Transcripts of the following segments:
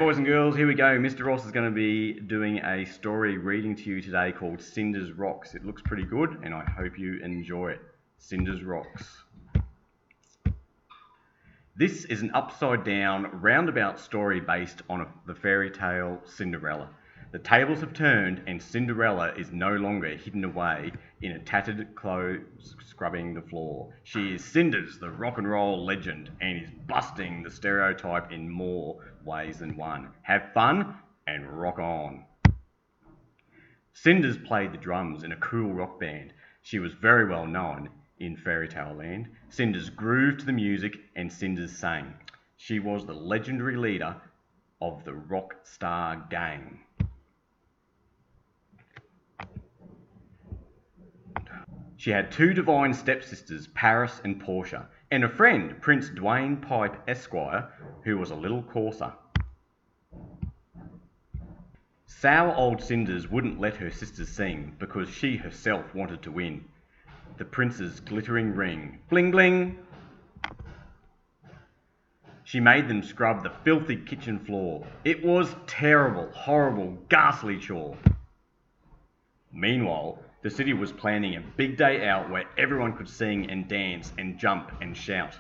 boys and girls, here we go. Mr. Ross is going to be doing a story reading to you today called Cinders Rox. It looks pretty good and I hope you enjoy it. Cinders Rox. This is an upside down, roundabout story based on the fairy tale Cinderella. The tables have turned and Cinderella is no longer hidden away in a tattered clothes scrubbing the floor. She is Cinders, the rock and roll legend, and is busting the stereotype in more ways than one. Have fun and rock on. Cinders played the drums in a cool rock band. She was very well known in fairy tale land. Cinders grooved to the music and Cinders sang. She was the legendary leader of the rock star gang. She had two divine stepsisters, Paris and Portia, and a friend, Prince Dwayne Pipe Esquire, who was a little coarser. Sour old Cinders wouldn't let her sisters sing because she herself wanted to win the prince's glittering ring. Bling bling! She made them scrub the filthy kitchen floor. It was terrible, horrible, ghastly chore. Meanwhile, the city was planning a big day out where everyone could sing and dance and jump and shout.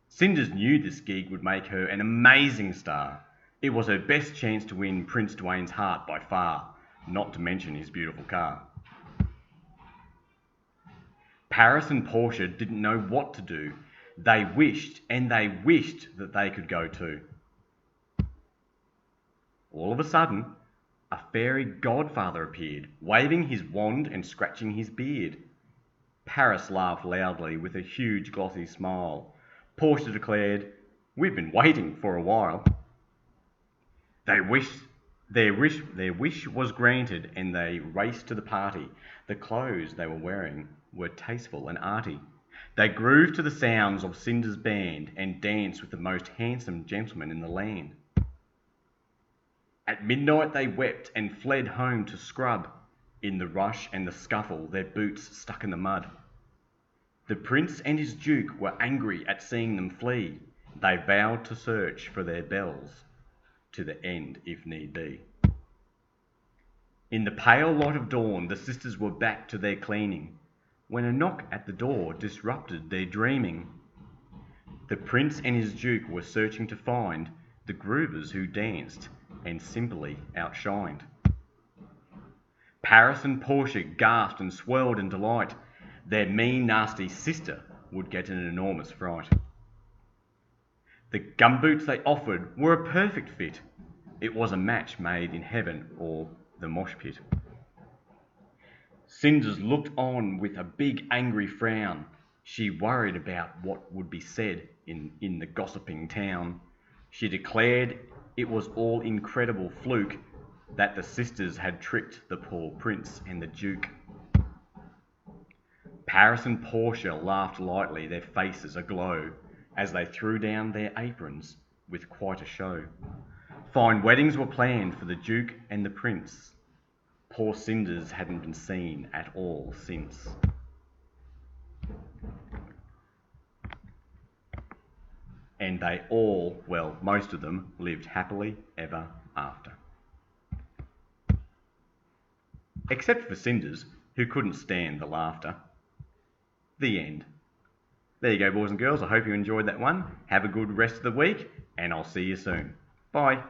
Cinders knew this gig would make her an amazing star. It was her best chance to win Prince Dwayne's heart by far, not to mention his beautiful car. Paris and Portia didn't know what to do. They wished and they wished that they could go too. All of a sudden, a fairy godfather appeared, waving his wand and scratching his beard. Paris laughed loudly with a huge glossy smile. Portia declared, "We've been waiting for a while." Their wish was granted and they raced to the party. The clothes they were wearing were tasteful and arty. They grooved to the sounds of Cinders' band and danced with the most handsome gentleman in the land. At midnight they wept and fled home to scrub. In the rush and the scuffle, their boots stuck in the mud. The prince and his duke were angry at seeing them flee. They vowed to search for their belles, to the end if need be. In the pale light of dawn, the sisters were back to their cleaning, when a knock at the door disrupted their dreaming. The prince and his duke were searching to find the groovers who danced and simply outshined. Paris and Portia gasped and swirled in delight. Their mean, nasty sister would get an enormous fright. The gumboots they offered were a perfect fit. It was a match made in heaven or the mosh pit. Cinders looked on with a big angry frown. She worried about what would be said in the gossiping town. She declared it was all incredible fluke that the sisters had tricked the poor prince and the duke. Paris and Portia laughed lightly, their faces aglow, as they threw down their aprons with quite a show. Fine weddings were planned for the duke and the prince. Poor Cinders hadn't been seen at all since. And they all, well, most of them, lived happily ever after. Except for Cinders, who couldn't stand the laughter. The end. There you go, boys and girls. I hope you enjoyed that one. Have a good rest of the week, and I'll see you soon. Bye.